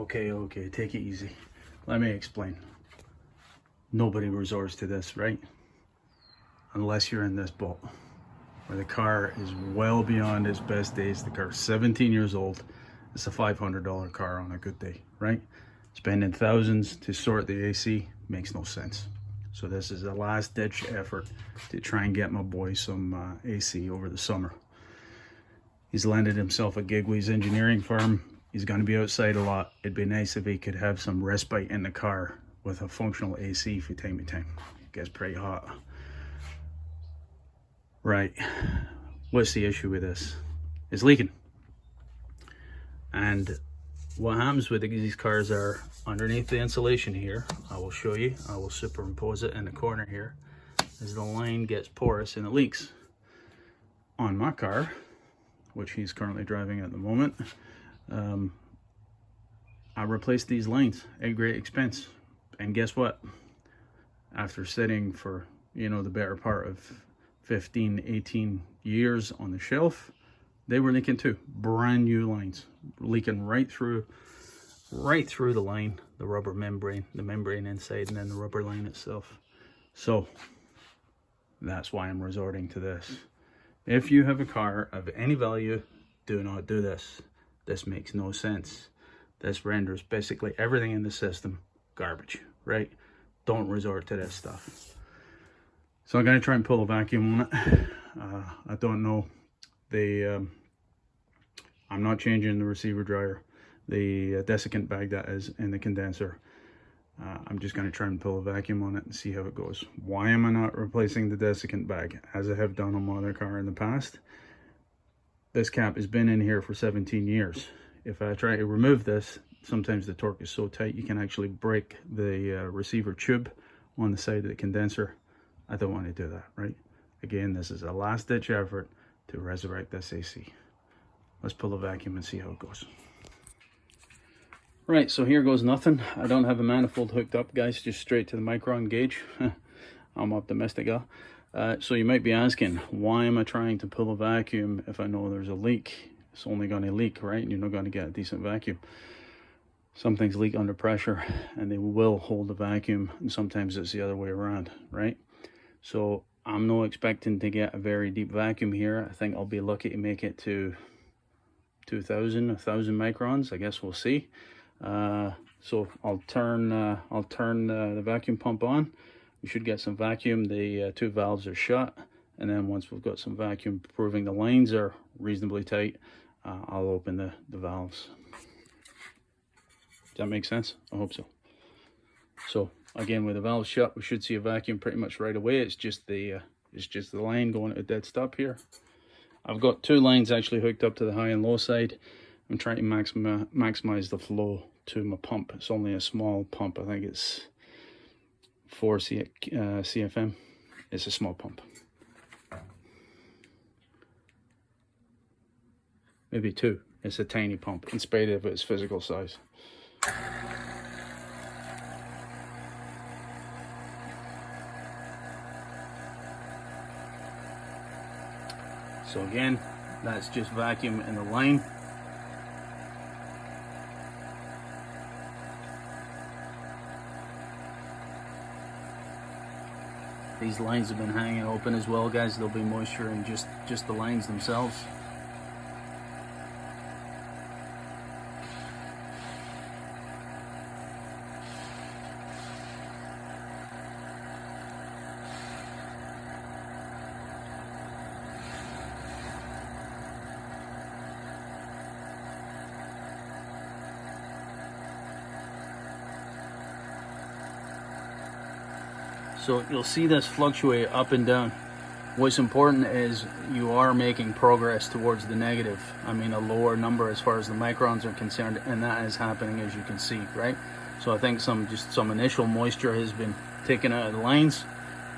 Okay, take it easy. Let me explain. Nobody resorts to this, right? Unless you're in this boat, where the car is well beyond its best days. The car's 17 years old. It's a $500 car on a good day, right? Spending thousands to sort the AC makes no sense. So this is a last ditch effort to try and get my boy some AC over the summer. He's landed himself a gig with his engineering firm. He's going to be outside a lot. It'd be nice if he could have some respite in the car with a functional AC from time to time. It gets pretty hot. Right, what's the issue with this? It's leaking. And what happens with these cars are underneath the insulation here, I will show you, I will superimpose it in the corner here, as the line gets porous and it leaks. On my car, which he's currently driving at the moment, I replaced these lines at great expense. And guess what? After sitting for, you know, the better part of 15, 18 years on the shelf, they were leaking too. Brand new lines, leaking right through the line, the rubber membrane, the membrane inside, and then the rubber line itself. So that's why I'm resorting to this. If you have a car of any value, do not do this. This makes no sense. This renders basically everything in the system garbage, right? Don't resort to this stuff. So I'm going to try and pull a vacuum on it. I don't know. I'm not changing the receiver dryer, the desiccant bag that is in the condenser. I'm just going to try and pull a vacuum on it and see how it goes. Why am I not replacing the desiccant bag as I have done on my other car in the past? This cap has been in here for 17 years. If I try to remove this, sometimes the torque is so tight you can actually break the receiver tube on the side of the condenser. I don't want to do that, right? Again, this is a last ditch effort to resurrect this AC. Let's pull a vacuum and see how it goes. Right, so here goes nothing. I don't have a manifold hooked up, guys, just straight to the micron gauge. I'm optimistic. So you might be asking, why am I trying to pull a vacuum if I know there's a leak? It's only going to leak, right? You're not going to get a decent vacuum. Some things leak under pressure and they will hold the vacuum, and sometimes it's the other way around, right? So I'm not expecting to get a very deep vacuum here. I think I'll be lucky to make it to 2,000, 1,000 microns. I guess we'll see. So I'll turn the vacuum pump on. We should get some vacuum. The two valves are shut, and then once we've got some vacuum proving the lines are reasonably tight, I'll open the valves. Does that make sense? I hope so. So again, with the valves shut, we should see a vacuum pretty much right away. It's just the line going at a dead stop here. I've got two lines actually hooked up to the high and low side. I'm trying to maximize the flow to my pump. It's only a small pump. I think it's 4 CFM. It's a small pump. Maybe 2. It's a tiny pump in spite of its physical size. So again, that's just vacuum in the line. These lines have been hanging open as well, guys. There'll be moisture in just the lines themselves. So you'll see this fluctuate up and down. What's important is you are making progress towards the negative. I mean, a lower number as far as the microns are concerned, and that is happening, as you can see, right? So I think some initial moisture has been taken out of the lines.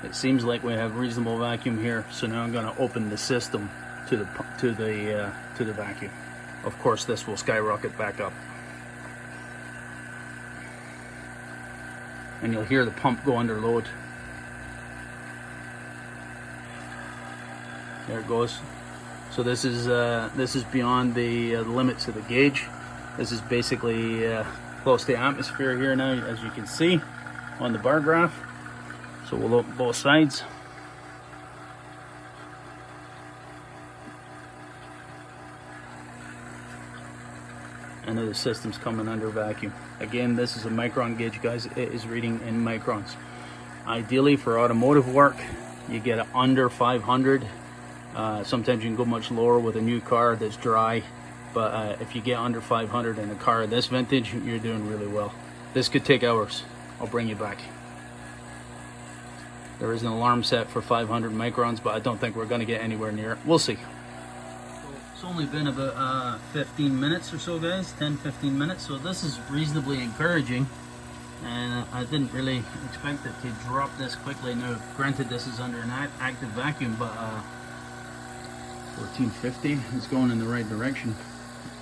It seems like we have reasonable vacuum here. So now I'm going to open the system to the vacuum. Of course, this will skyrocket back up, and you'll hear the pump go under load. There it goes. So this is beyond the limits of the gauge. This is basically close to atmosphere here now, as you can see on the bar graph. So we'll open both sides. And the system's coming under vacuum. Again, this is a micron gauge, guys. It is reading in microns. Ideally for automotive work, you get it under 500. Sometimes you can go much lower with a new car that's dry, but if you get under 500 in a car of this vintage, you're doing really well. This could take hours. I'll bring you back. There is an alarm set for 500 microns, but I don't think we're going to get anywhere near it. We'll see. It's only been about 15 minutes or so, guys, 10-15 minutes, so this is reasonably encouraging, and I didn't really expect it to drop this quickly. Now, granted, this is under an active vacuum, but 1450 is going in the right direction.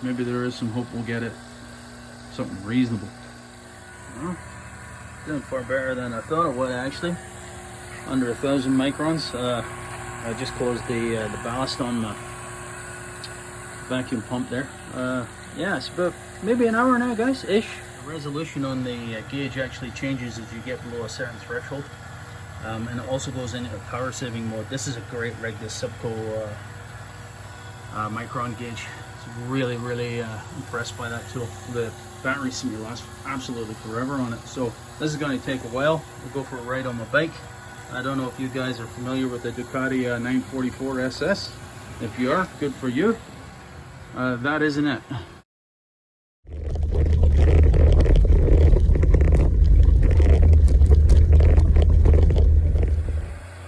Maybe there is some hope we'll get it something reasonable. Well, doing far better than I thought it would, actually. Under 1,000 microns. I just closed the ballast on the vacuum pump there. Yeah, it's about maybe an hour now, guys, ish. The resolution on the gauge actually changes as you get below a certain threshold, and it also goes into power saving mode. This is a great rig, this Subco micron gauge. It's really impressed by that tool. The battery seems to last absolutely forever on it. So this is going to take a while. We'll go for a ride on my bike. I don't know if you guys are familiar with the Ducati 944 SS. If you are, good for you. That isn't it.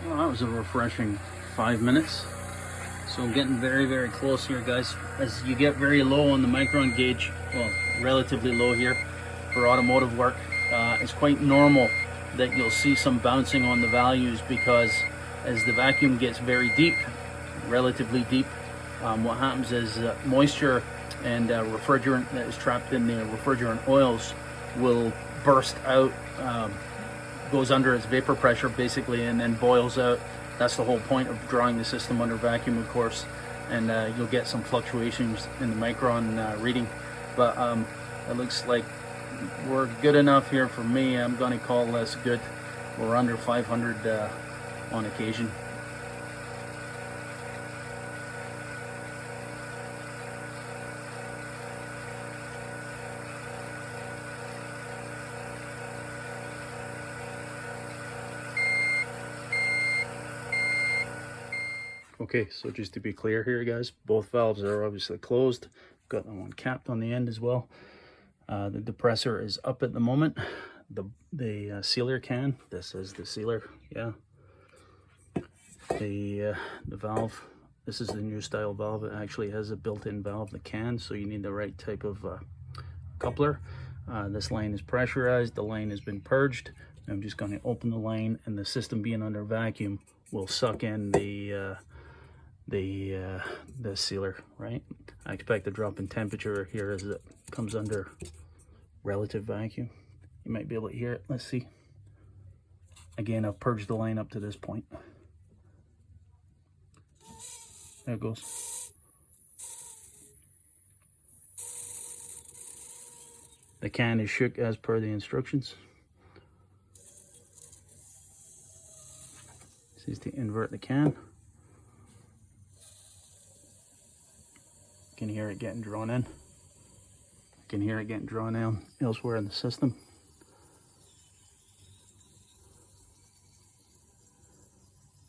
Well, that was a refreshing 5 minutes. So I'm getting very close here, guys. As you get very low on the micron gauge, well, relatively low here for automotive work, it's quite normal that you'll see some bouncing on the values, because as the vacuum gets very deep, relatively deep, what happens is moisture and refrigerant that is trapped in the refrigerant oils will burst out, goes under its vapor pressure basically, and then boils out. That's the whole point of drawing the system under vacuum, of course, and you'll get some fluctuations in the micron reading. But it looks like we're good enough here for me. I'm going to call this good. We're under 500 on occasion. Okay, so just to be clear here, guys, both valves are obviously closed. Got the one capped on the end as well. The depressor is up at the moment. The sealer can, this is the sealer, yeah. The valve, this is the new style valve. It actually has a built-in valve, the can, so you need the right type of coupler. This line is pressurized, the line has been purged. I'm just going to open the line, and the system being under vacuum will suck in the sealer, right? I expect a drop in temperature here as it comes under relative vacuum. You might be able to hear it. Let's see. Again, I've purged the line up to this point. There it goes. The can is shook as per the instructions. This is to invert the can. You can hear it getting drawn in. You can hear it getting drawn in elsewhere in the system.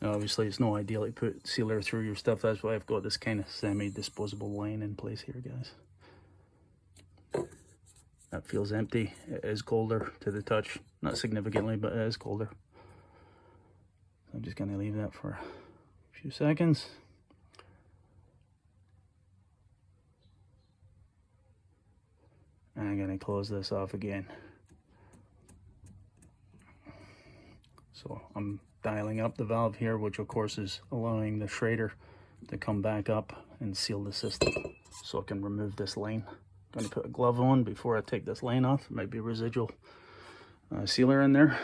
Obviously, it's no ideal to put sealer through your stuff. That's why I've got this kind of semi-disposable line in place here, guys. That feels empty. It is colder to the touch. Not significantly, but it is colder. I'm just going to leave that for a few seconds. And I'm going to close this off again. So I'm dialing up the valve here, which of course is allowing the Schrader to come back up and seal the system so I can remove this line. I'm going to put a glove on before I take this line off. There might be residual sealer in there.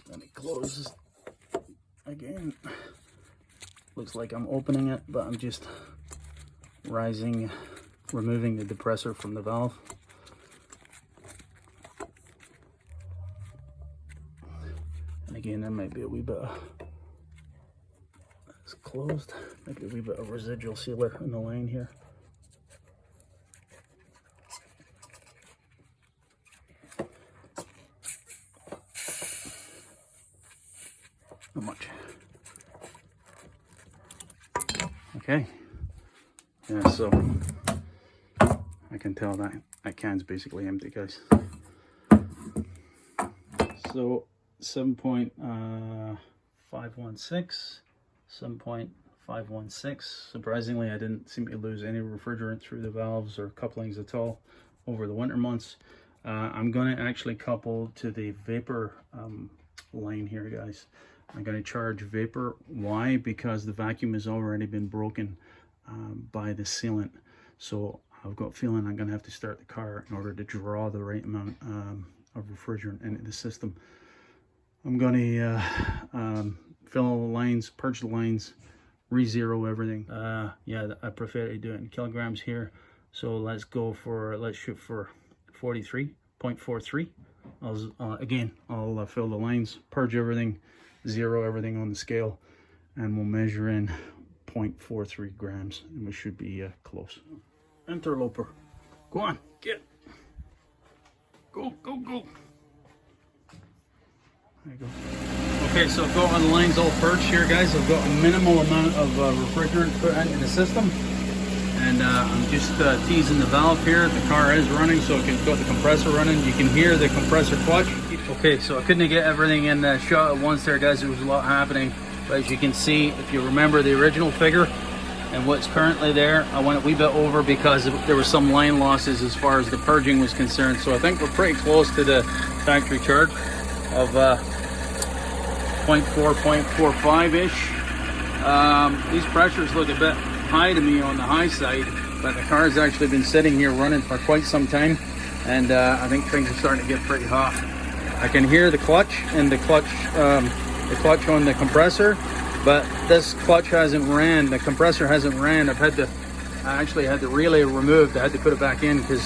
Let me close this again. Looks like I'm opening it, but I'm just removing the depressor from the valve. again, there might be a wee bit of, it's closed, maybe a wee bit of residual sealer in the line here. Not much. Okay. Yeah, so I can tell that can's basically empty, guys. So 7.516, 7.516. Surprisingly, I didn't seem to lose any refrigerant through the valves or couplings at all over the winter months. I'm going to actually couple to the vapor line here, guys. I'm going to charge vapor. Why? Because the vacuum has already been broken by the sealant. So I've got a feeling I'm going to have to start the car in order to draw the right amount of refrigerant into the system. I'm going to fill the lines, purge the lines, re-zero everything. Yeah, I prefer to do it in kilograms here. So let's shoot for 43.43. Again, I'll fill the lines, purge everything, zero everything on the scale, and we'll measure in 0.43 grams, and we should be close. Interloper, go on, get, go, go, go. There you go. Okay, so I've got my lines all purged here, guys. I've got a minimal amount of refrigerant put into the system, and I'm just teasing the valve here. The car is running, so I've got the compressor running. You can hear the compressor clutch. Okay, so I couldn't get everything in the shot at once there, guys. There was a lot happening, but as you can see, if you remember the original figure and what's currently there, I went a wee bit over because there were some line losses as far as the purging was concerned. So I think we're pretty close to the factory charge of 0.4, 0.45-ish. These pressures look a bit high to me on the high side, but the car has actually been sitting here running for quite some time, and I think things are starting to get pretty hot. I can hear the clutch and the clutch on the compressor, but this clutch hasn't ran, the compressor hasn't ran. I actually had the relay removed. I had to put it back in because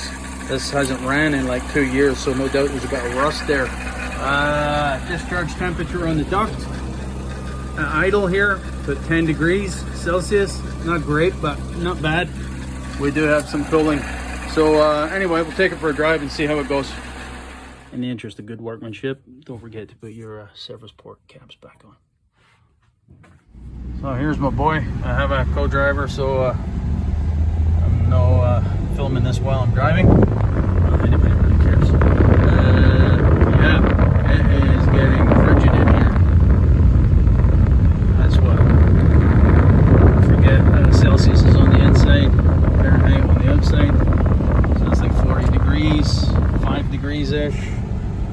this hasn't ran in like 2 years, so no doubt there's a bit of rust there. Discharge temperature on the duct, idle here, put 10 degrees Celsius. Not great, but not bad. We do have some cooling. So anyway, we'll take it for a drive and see how it goes. In the interest of good workmanship, don't forget to put your service port caps back on. So here's my boy. I have a co-driver, so I'm no filming this while I'm driving. Anybody really cares. Yeah, it is getting frigid in here. That's what. Forget Celsius is on the inside, Fahrenheit on the outside. So it's like 40 degrees, 5 degrees-ish.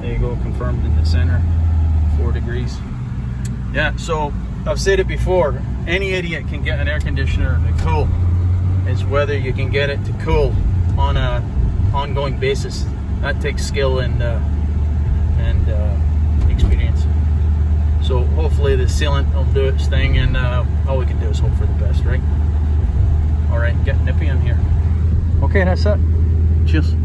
There you go, confirmed in the center, 4 degrees. Yeah, so I've said it before, any idiot can get an air conditioner to cool. It's whether you can get it to cool on an ongoing basis. That takes skill and experience. So hopefully the sealant will do its thing, and all we can do is hope for the best, right? All right, get nippy on here. Okay, that's it. Cheers.